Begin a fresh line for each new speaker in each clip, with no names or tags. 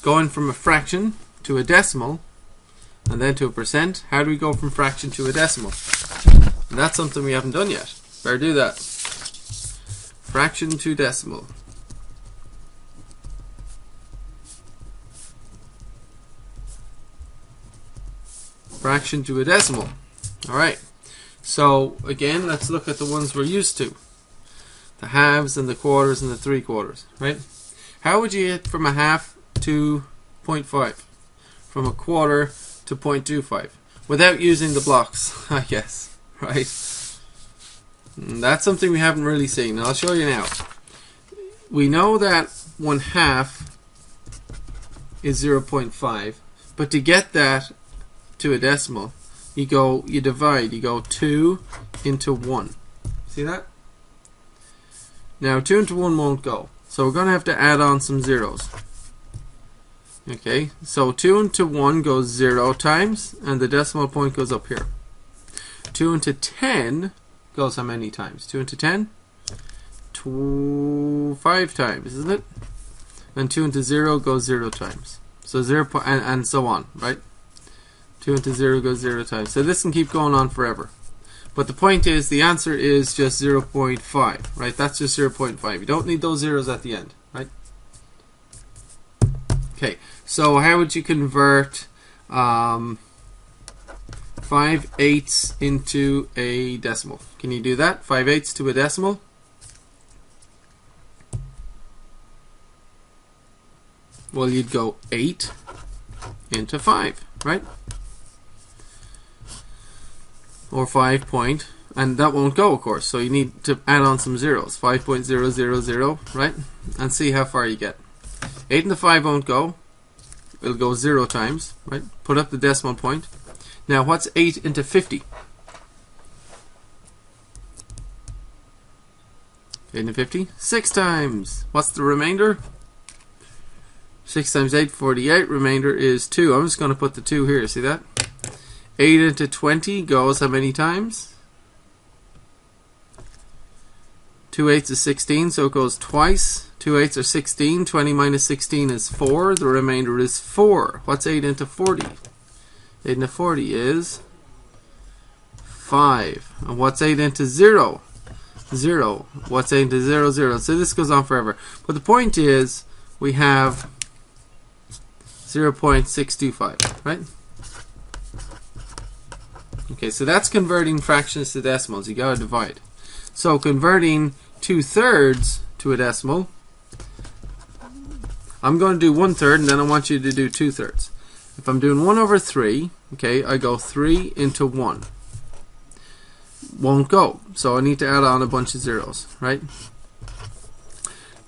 going from a fraction to a decimal and then to a percent. How do we go from fraction to a decimal? And that's something we haven't done yet. Better do that. Fraction to decimal. Fraction to a decimal. Alright. So again, let's look at the ones we're used to. The halves and the quarters and the 3/4, right? How would you get from a half to 0.5? From a quarter to 0.25? Without using the blocks, I guess, right? And that's something we haven't really seen. I'll show you now. We know that 1/2 is 0.5, but to get that to a decimal, you divide. You go 2 into 1. See that? Now 2 into 1 won't go, so we're going to have to add on some zeros. Okay, so 2 into 1 goes 0 times, and the decimal point goes up here. 2 into 10 goes how many times? 2 into 10? 5 times, isn't it? And 2 into 0 goes 0 times. So 0, and so on, right? 2 into 0 goes 0 times. So this can keep going on forever. But the point is, the answer is just 0.5, right? That's just 0.5. You don't need those zeros at the end, right? Okay, so how would you convert 5/8 into a decimal? Can you do that? 5/8 to a decimal? Well, you'd go 8 into 5, right? Or 5 point, and that won't go, of course, so you need to add on some zeros. 5.000, right? And see how far you get. 8 into 5 won't go. It'll go 0 times, right? Put up the decimal point. Now, what's 8 into 50? 8 into 50? 6 times. What's the remainder? 6 times 8, 48. Remainder is 2. I'm just going to put the 2 here. See that? 8 into 20 goes how many times? 2 8s is 16, so it goes twice. 2 8s are 16. 20 minus 16 is 4. The remainder is 4. What's 8 into 40? 8 into 40 is 5. And what's 8 into 0? 0. What's 8 into 0? 0. So this goes on forever. But the point is, we have 0.625, right? Okay, so that's converting fractions to decimals. You gotta divide. So converting 2/3 to a decimal, I'm going to do 1/3, and then I want you to do 2/3. If I'm doing 1/3, okay, I go 3 into 1. Won't go, so I need to add on a bunch of zeros, right?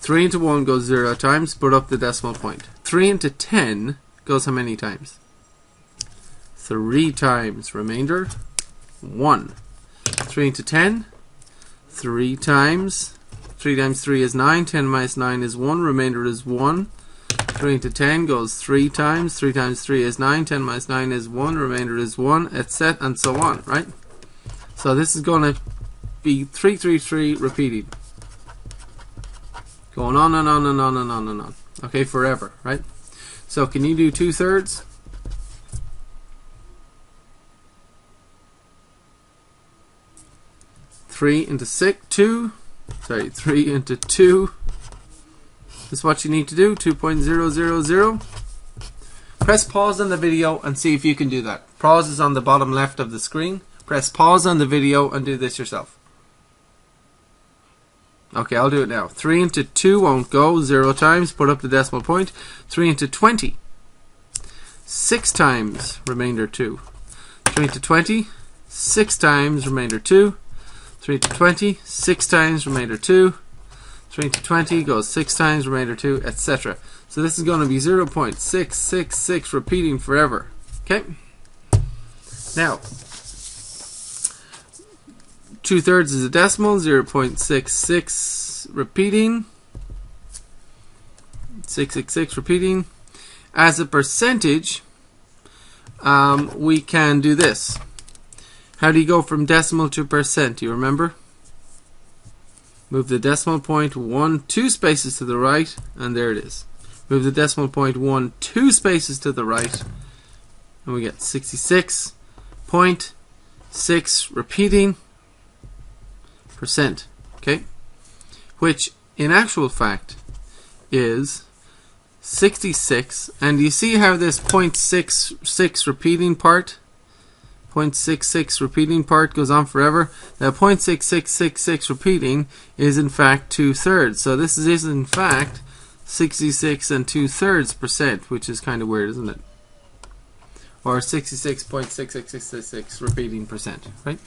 3 into 1 goes 0 times. Put up the decimal point. 3 into 10 goes how many times? 3 times. Remainder 1. 3 into 10, 3 times. 3 times 3 is 9. 10 minus 9 is 1. Remainder is 1. 3 into 10 goes 3 times. 3 times 3 is 9. 10 minus 9 is 1. Remainder is 1, etc. and so on, right? So this is going to be 3, 3, 3 repeated. Going on and on and on and on and on. Okay, forever, right? So can you do 2/3? 3 into 3 into 2 is what you need to do. 2.000. Press pause on the video and see if you can do that. Pause is on the bottom left of the screen. Press pause on the video and do this yourself. Okay, I'll do it now. 3 into 2 won't go. 0 times. Put up the decimal point. 3 into 20. 6 times. Remainder 2. 3 into 20. 6 times. Remainder 2. 3 into 20. 6 times. Remainder 2. 3 into 20 goes 6 times. Remainder 2, etc. So this is going to be 0.666 repeating forever. Okay? Now, 2/3 is a decimal, 0.66 repeating. 666 repeating. As a percentage, we can do this. How do you go from decimal to percent? Do you remember? Move the decimal point 2 spaces to the right, and there it is. Move the decimal point 1 2 spaces to the right, and we get 66.6 repeating percent. Okay, which in actual fact is 66. And you see how this 0.66 repeating part, 0.66 repeating part goes on forever. Now 0.6666 repeating is in fact 2/3. So this is in fact 66 2/3%, which is kind of weird, isn't it? Or 66.66666 repeating percent, right?